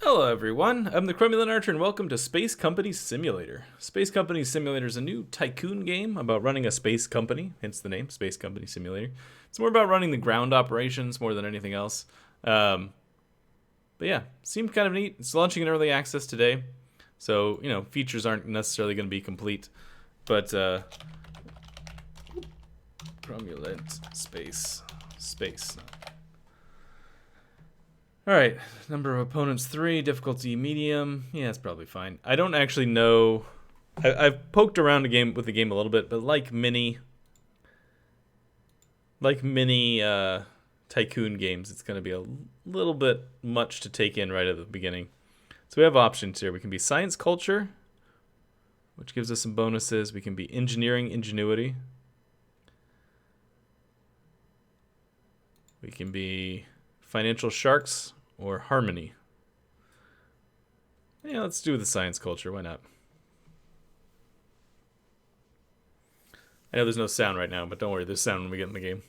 Hello everyone, I'm the Cromulent Archer and welcome to Space Company Simulator. Space Company Simulator is a new Tycoon game about running a space company, hence the name, Space Company Simulator. It's more about running the ground operations more than anything else. But yeah, seemed kind of neat. It's launching in early access today, so, you know, features aren't necessarily going to be complete. But, Cromulent Space. Alright, number of opponents 3, difficulty medium. Yeah, it's probably fine. I don't actually know. I've poked around with the game a little bit, but like many Tycoon games, it's going to be a little bit much to take in right at the beginning. So we have options here. We can be science culture, which gives us some bonuses. We can be engineering ingenuity. We can be financial sharks or harmony. Yeah, let's do the science culture. Why not? I know there's no sound right now, but don't worry, there's sound when we get in the game.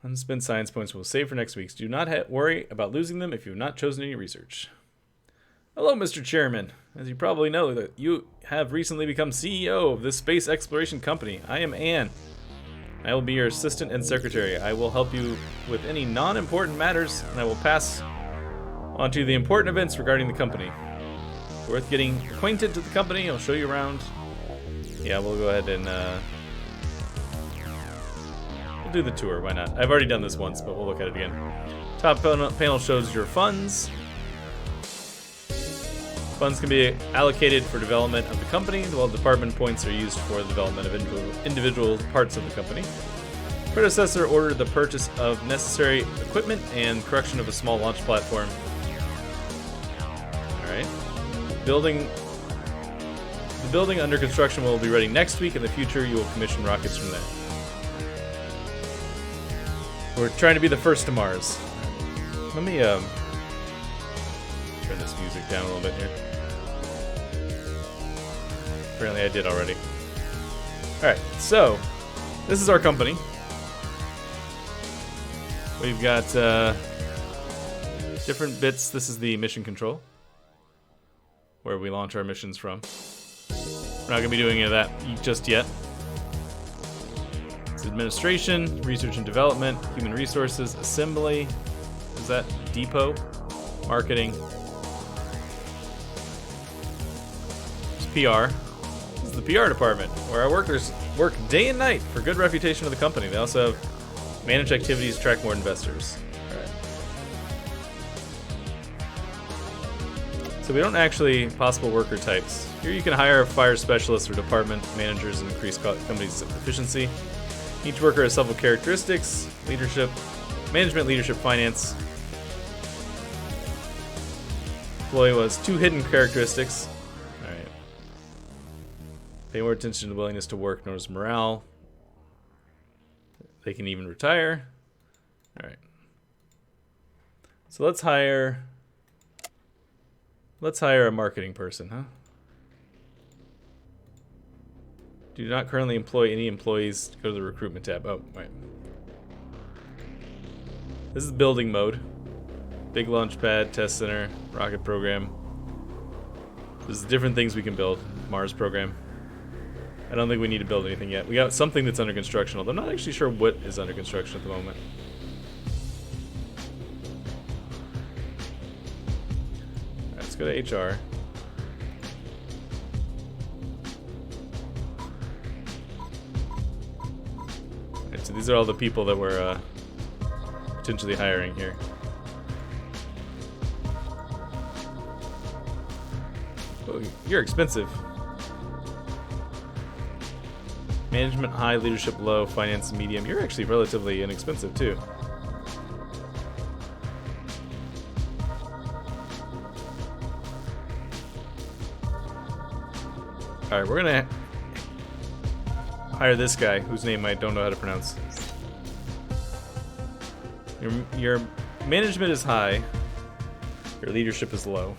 Unspent science points we'll save for next week. So do not worry about losing them if you have not chosen any research. Hello, Mr. Chairman. As you probably know, that you have recently become CEO of this space exploration company. I am Anne. I will be your assistant and secretary. I will help you with any non-important matters, and I will pass on to the important events regarding the company. It's worth getting acquainted to the company. I'll show you around. Yeah, we'll go ahead and we'll do the tour. Why not? I've already done this once, but we'll look at it again. Top panel shows your funds. Funds can be allocated for development of the company, while department points are used for the development of individual parts of the company. Predecessor ordered the purchase of necessary equipment and correction of a small launch platform. Alright. The building under construction will be ready next week. In the future, you will commission rockets from there. We're trying to be the first to Mars. Let me, turn this music down a little bit here. Apparently I did already. Alright, so this is our company. We've got different bits. This is the mission control, where we launch our missions from. We're not going to be doing any of that just yet. It's administration, research and development, human resources, assembly. Is that depot? Marketing. PR. This is the PR department, where our workers work day and night for good reputation of the company. They also have managed activities to attract more investors. Alright. So we don't actually possible worker types. Here you can hire fire specialists or department managers and increase company's efficiency. Each worker has several characteristics: leadership, management, leadership, finance. Employee has 2 hidden characteristics. Pay more attention to willingness to work, known as morale. They can even retire. Alright. So let's hire a marketing person, huh? Do not currently employ any employees. Go to the recruitment tab. Oh, right. This is building mode. Big launch pad, test center, rocket program. There's different things we can build. Mars program. I don't think we need to build anything yet. We got something that's under construction, although I'm not actually sure what is under construction at the moment. Alright, let's go to HR. Alright, so these are all the people that we're potentially hiring here. Oh, you're expensive. Management high, leadership low, finance medium. You're actually relatively inexpensive too. Alright, we're gonna hire this guy whose name I don't know how to pronounce. Your management is high. Your leadership is low.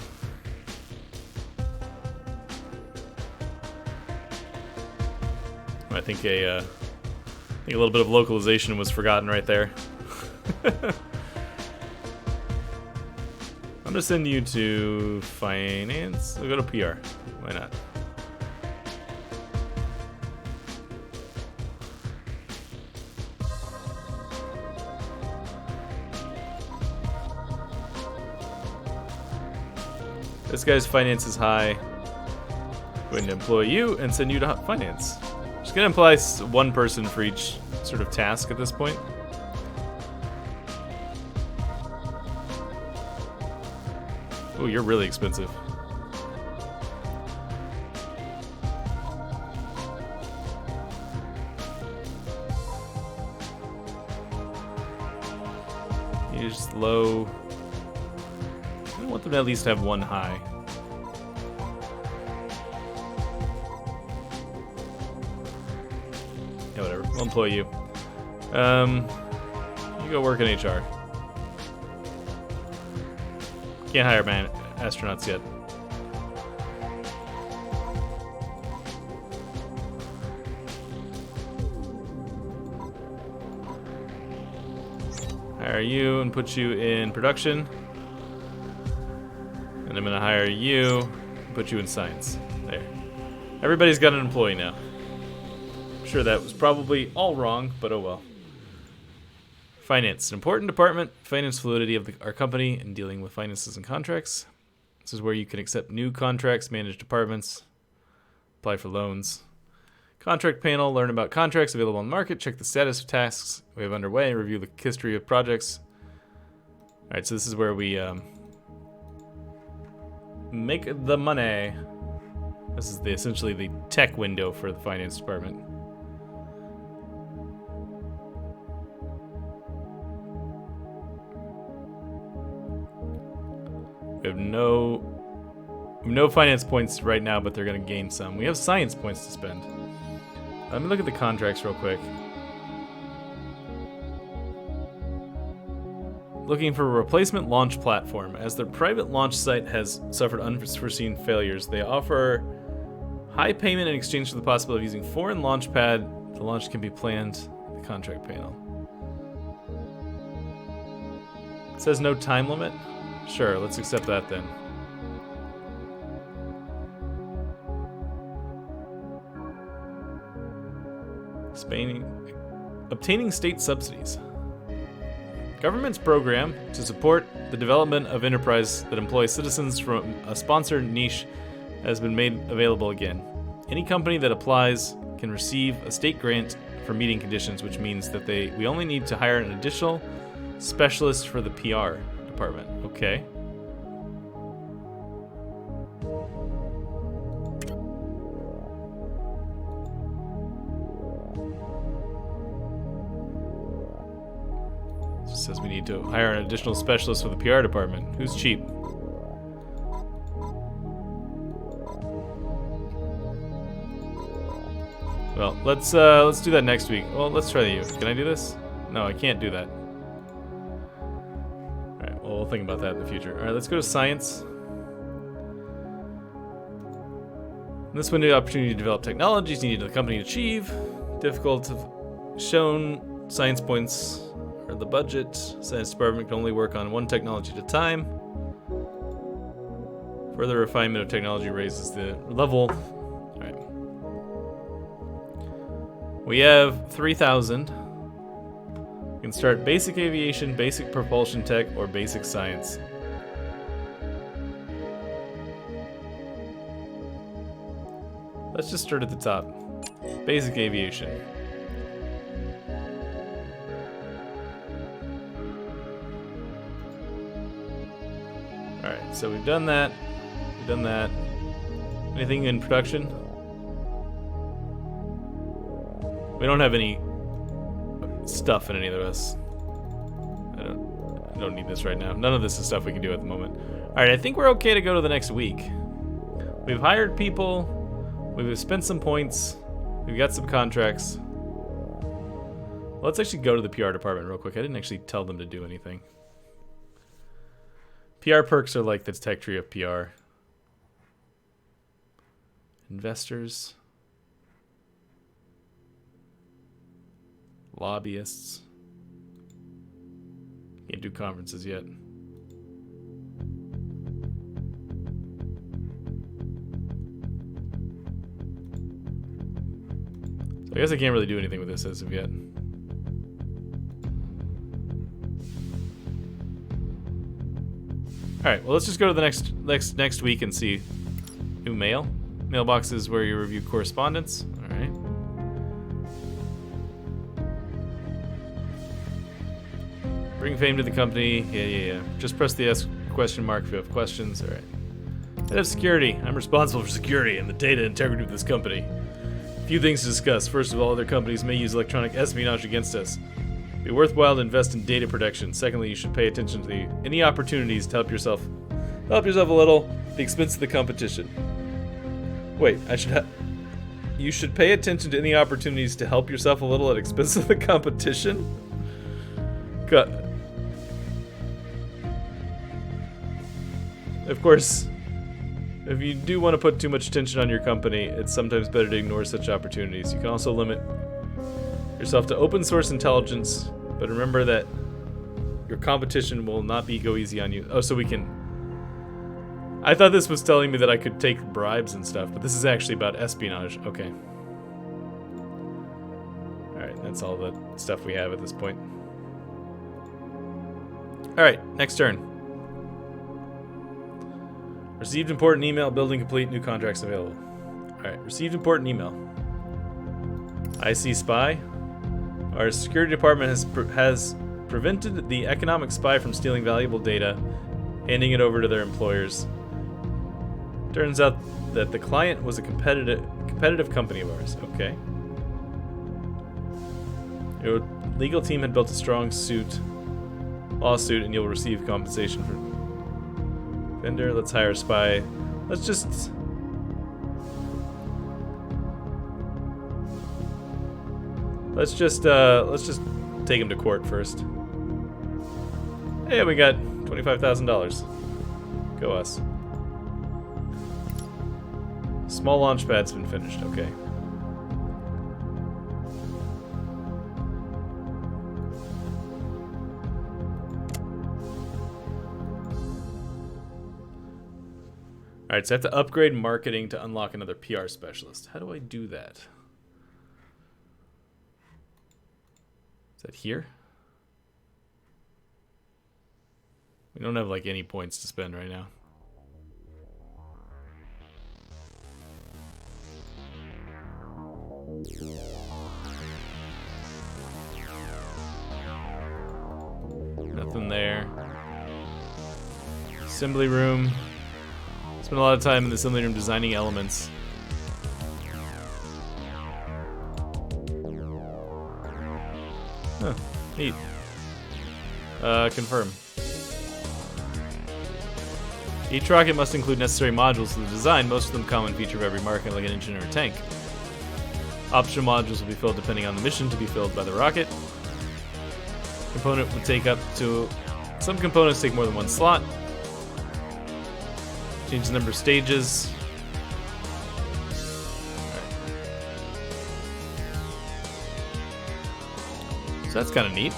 I think a little bit of localization was forgotten right there. I'm gonna send you to finance. We'll go to PR. Why not? This guy's finance is high. Going to employ you and send you to finance. Just gonna employ one person for each sort of task at this point. Oh, you're really expensive. You're just low. I want them to at least have one high. Yeah, whatever. We'll employ you. You go work in HR. Can't hire astronauts yet. Hire you and put you in production. And I'm gonna hire you and put you in science. There. Everybody's got an employee now. I'm sure that was probably all wrong, but oh well. Finance, an important department. Finance fluidity of our company and dealing with finances and contracts. This is where you can accept new contracts, manage departments, apply for loans. Contract panel, learn about contracts available on the market, check the status of tasks we have underway, review the history of projects. All right, so this is where we make the money. This is essentially the tech window for the finance department. We have no finance points right now, but they're going to gain some. We have science points to spend. Let me look at the contracts real quick. Looking for a replacement launch platform. As their private launch site has suffered unforeseen failures, they offer high payment in exchange for the possibility of using foreign launch pad. The launch can be planned in the contract panel. It says no time limit. Sure, let's accept that then. Obtaining state subsidies. Government's program to support the development of enterprise that employs citizens from a sponsored niche has been made available again. Any company that applies can receive a state grant for meeting conditions, which means that we only need to hire an additional specialist for the PR department. Okay. It says we need to hire an additional specialist for the PR department. Who's cheap? Well, let's do that next week. Well, let's try you. Can I do this? No, I can't do that. Alright, well, we'll think about that in the future. Alright, let's go to science. In this window, opportunity to develop technologies needed to the company to achieve. Difficult shown science points are the budget. Science department can only work on one technology at a time. Further refinement of technology raises the level. Alright. We have 3,000. We can start basic aviation, basic propulsion tech, or basic science. Let's just start at the top. Basic aviation. Alright, so we've done that. We've done that. Anything in production? We don't have any stuff in any of this. I don't need this right now. None of this is stuff we can do at the moment. Alright, I think we're okay to go to the next week. We've hired people. We've spent some points. We've got some contracts. Let's actually go to the PR department real quick. I didn't actually tell them to do anything. PR perks are like the tech tree of PR. Investors. Lobbyists. Can't do conferences yet. So I guess I can't really do anything with this as of yet. Alright, well let's just go to the next week and see. New mail. Mailbox is where you review correspondence. Alright. Bring fame to the company. Yeah. Just press the S question mark if you have questions. Alright. Head of security. I'm responsible for security and the data integrity of this company. A few things to discuss. First of all, other companies may use electronic espionage against us. It'd be worthwhile to invest in data protection. Secondly, you should pay attention to any opportunities to help yourself a little at the expense of the competition. Wait, you should pay attention to any opportunities to help yourself a little at expense of the competition? Of course, if you do want to put too much attention on your company, it's sometimes better to ignore such opportunities. You can also limit yourself to open source intelligence, but remember that your competition will not go easy on you. Oh, so we can... I thought this was telling me that I could take bribes and stuff, but this is actually about espionage. Okay. Alright, that's all the stuff we have at this point. Alright, next turn. Received important email, building complete, new contracts available. Alright, received important email. IC spy. Our security department has prevented the economic spy from stealing valuable data, handing it over to their employers. Turns out that the client was a competitive company of ours. Okay. Your legal team had built a strong lawsuit, and you'll receive compensation for vendor. Let's hire a spy. Let's just take him to court first. Hey, we got $25,000. Go us. Small launch pad's been finished. Okay. Alright, so I have to upgrade marketing to unlock another PR specialist. How do I do that? Is that here? We don't have like any points to spend right now. Nothing there. Assembly room. Spent a lot of time in the assembly room designing elements. Huh, neat. Confirm. Each rocket must include necessary modules for the design, most of them common feature of every market, like an engine or a tank. Optional modules will be filled depending on the mission to be filled by the rocket. Component would take up to... Some components take more than one slot. Change the number of stages. Right. So that's kind of neat.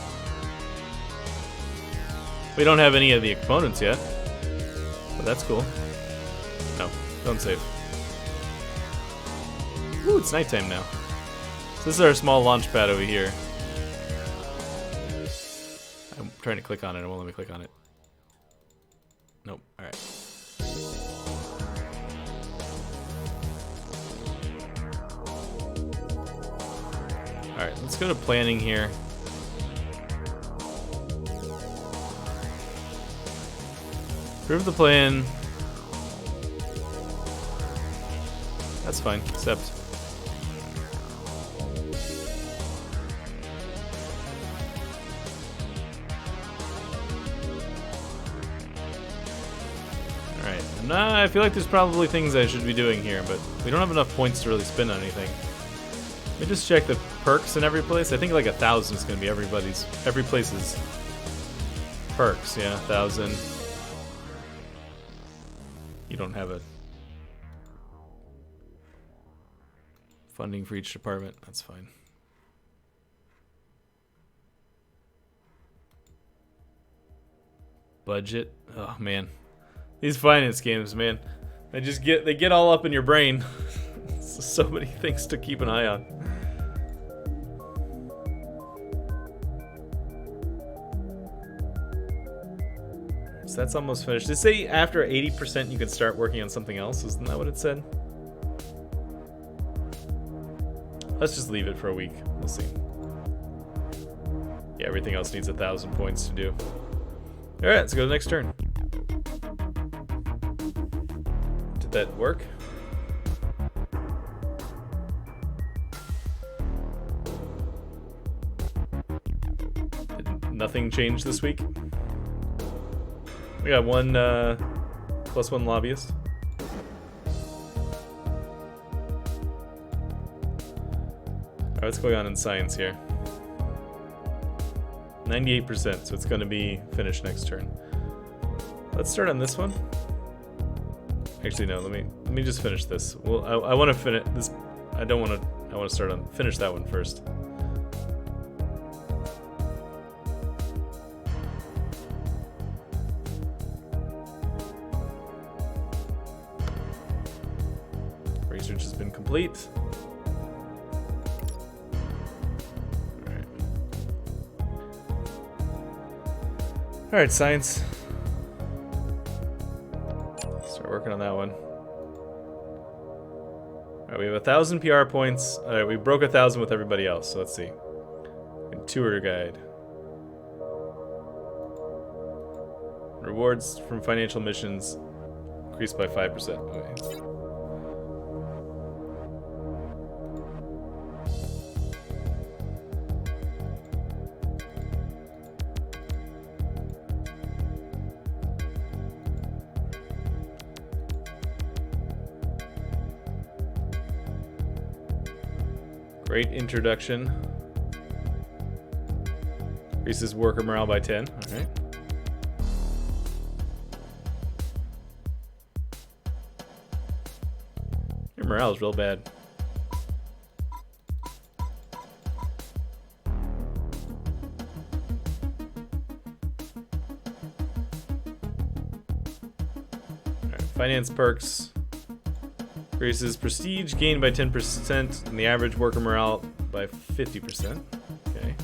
We don't have any of the components yet. But that's cool. No, don't save. Ooh, it's nighttime now. So this is our small launch pad over here. I'm trying to click on it. It won't let me click on it. Nope. Alright. Alright, let's go to planning here. Approve the plan. That's fine, accept. Alright, I feel like there's probably things I should be doing here, but we don't have enough points to really spend on anything. Let me just check the perks in every place. I think like 1,000 is going to be every place's perks. Yeah, 1,000. You don't have a funding for each department. That's fine. Budget. Oh man, these finance games, man, they get all up in your brain. So many things to keep an eye on. So that's almost finished. Did it say after 80% you can start working on something else? Isn't that what it said? Let's just leave it for a week. We'll see. Yeah, everything else needs 1,000 points to do. All right, let's go to the next turn. Did that work? Did nothing change this week? We got one +1 lobbyist. Alright, what's going on in science here? 98%, so it's going to be finished next turn. Let's start on this one. Actually, no. Let me just finish this. Well, I want to finish this. I don't want to. I want to start on finish that one first. Research has been complete. All right, science. Start working on that one. All right, we have 1,000 PR points. All right, we broke 1,000 with everybody else. So let's see. Tour guide. Rewards from financial missions increased by 5%. Okay. Great introduction. Increases worker morale by 10. Alright. Your morale is real bad. Alright, finance perks. Increases prestige gained by 10% and the average worker morale by 50%. Okay.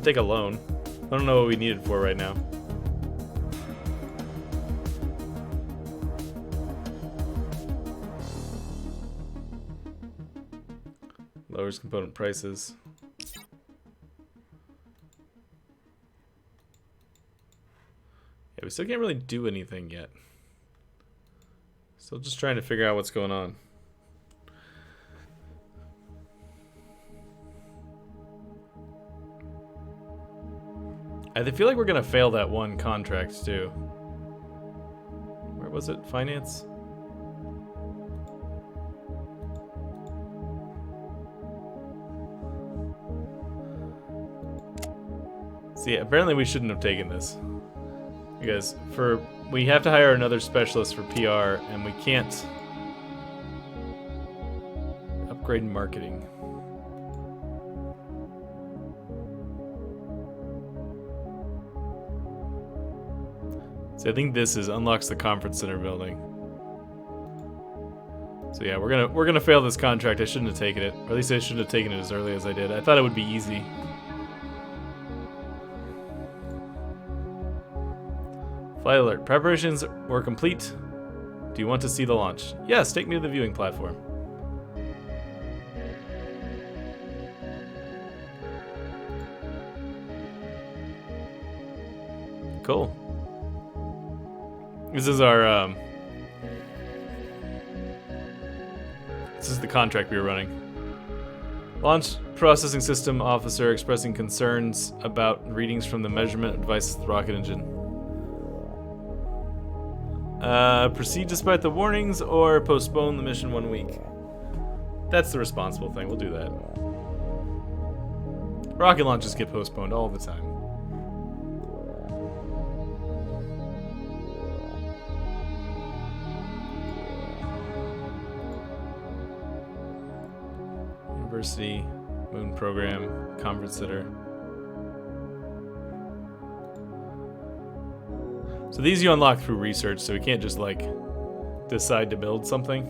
Take a loan. I don't know what we need it for right now. Lowers component prices. Yeah, we still can't really do anything yet. Still just trying to figure out what's going on. I feel like we're gonna fail that one contract too. Where was it? Finance? See, apparently we shouldn't have taken this. Because we have to hire another specialist for PR, and we can't upgrade marketing. So I think this unlocks the conference center building. So yeah, we're gonna fail this contract. I shouldn't have taken it, or at least I shouldn't have taken it as early as I did. I thought it would be easy. Flight alert. Preparations were complete. Do you want to see the launch? Yes, take me to the viewing platform. Cool. This is our this is the contract we were running. Launch processing system officer expressing concerns about readings from the measurement device of the rocket engine. Proceed despite the warnings or postpone the mission 1 week. That's the responsible thing. We'll do that. Rocket launches get postponed all the time. University, Moon Program, Conference Center. So these you unlock through research, so we can't just like decide to build something.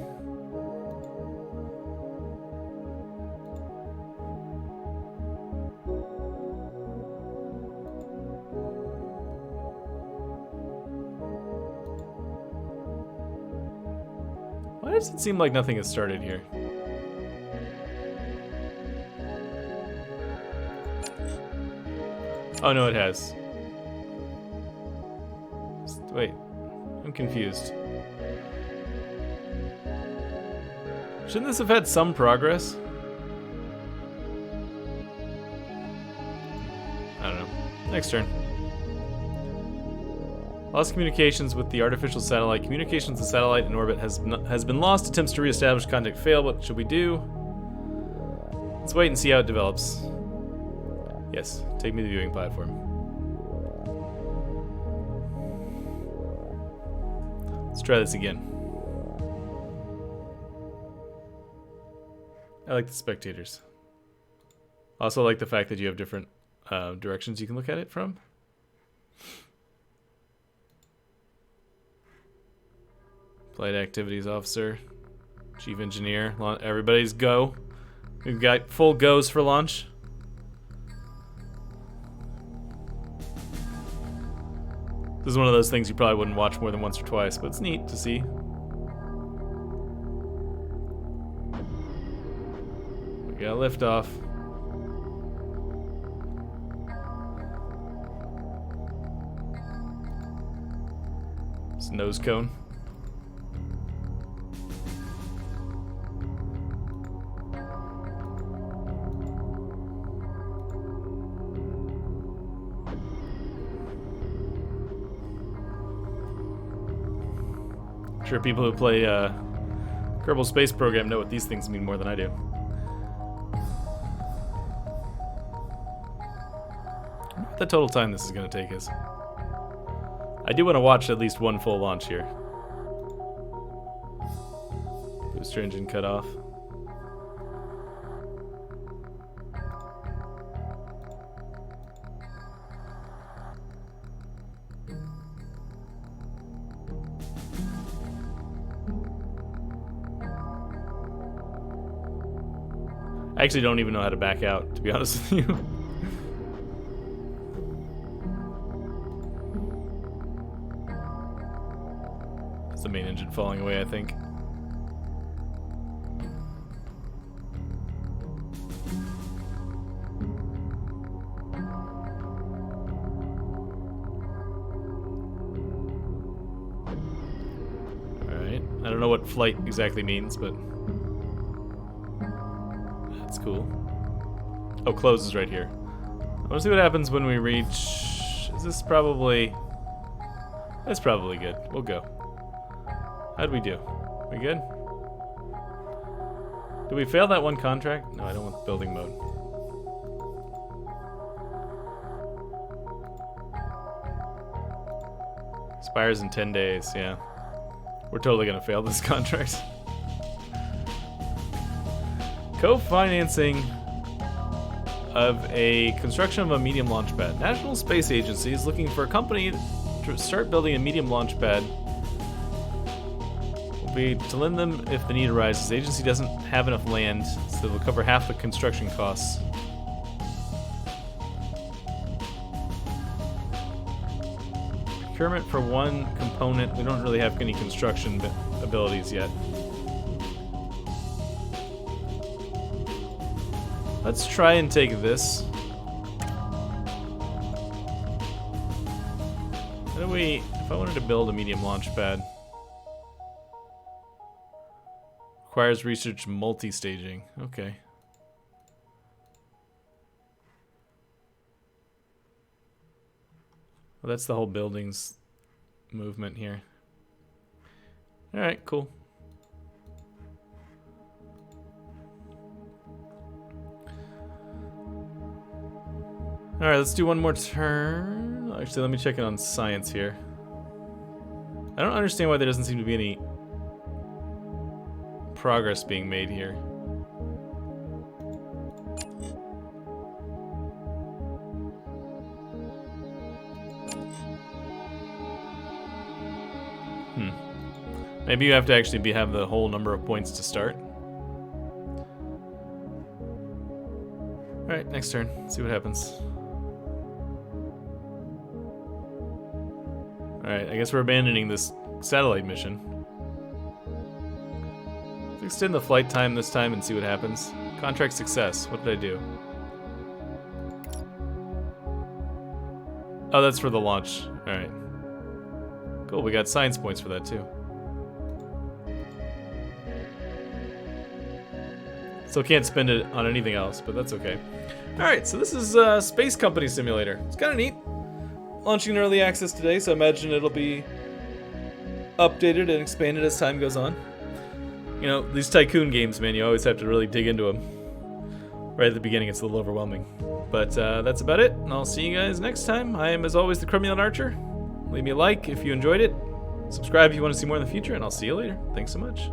Why does it seem like nothing has started here? Oh no, it has. Wait, I'm confused. Shouldn't this have had some progress? I don't know. Next turn. Lost communications with the artificial satellite. Communications with the satellite in orbit has been lost. Attempts to reestablish contact fail. What should we do? Let's wait and see how it develops. Yes, take me to the viewing platform. Let's try this again. I like the spectators. Also like the fact that you have different directions you can look at it from. Flight activities officer, chief engineer, everybody's go. We've got full goes for launch. This is one of those things you probably wouldn't watch more than once or twice, but it's neat to see. We got liftoff. It's nose cone. I'm sure people who play Kerbal Space Program know what these things mean more than I do. I wonder what the total time this is going to take is. I do want to watch at least one full launch here. Booster engine cut off. I actually don't even know how to back out, to be honest with you. It's the main engine falling away, I think. Alright, I don't know what flight exactly means, but that's cool. Oh, close is right here. I want to see what happens when we reach... Is this probably... That's probably good. We'll go. How'd we do? We good? Did we fail that one contract? No, I don't want building mode. Expires in 10 days, yeah. We're totally gonna fail this contract. Co-financing of a construction of a medium launch pad. National Space Agency is looking for a company to start building a medium launch pad. Will be to lend them if the need arises. The agency doesn't have enough land, so they'll cover half the construction costs. Procurement for one component. We don't really have any construction abilities yet. Let's try and take this. How do we... If I wanted to build a medium launch pad... Requires research multi-staging. Okay. Well, that's the whole building's movement here. Alright, cool. Alright, let's do one more turn. Actually, let me check in on science here. I don't understand why there doesn't seem to be any progress being made here. Maybe you have to actually have the whole number of points to start. Alright, next turn. Let's see what happens. Alright, I guess we're abandoning this satellite mission. Let's extend the flight time this time and see what happens. Contract success. What did I do? Oh, that's for the launch. Alright. Cool, we got science points for that too. Still can't spend it on anything else, but that's okay. Alright, so this is Space Company Simulator. It's kind of neat. Launching in early access today, so I imagine it'll be updated and expanded as time goes on. You know, these Tycoon games, man, you always have to really dig into them. Right at the beginning, it's a little overwhelming. But that's about it, and I'll see you guys next time. I am, as always, the Cromulent Archer. Leave me a like if you enjoyed it. Subscribe if you want to see more in the future, and I'll see you later. Thanks so much.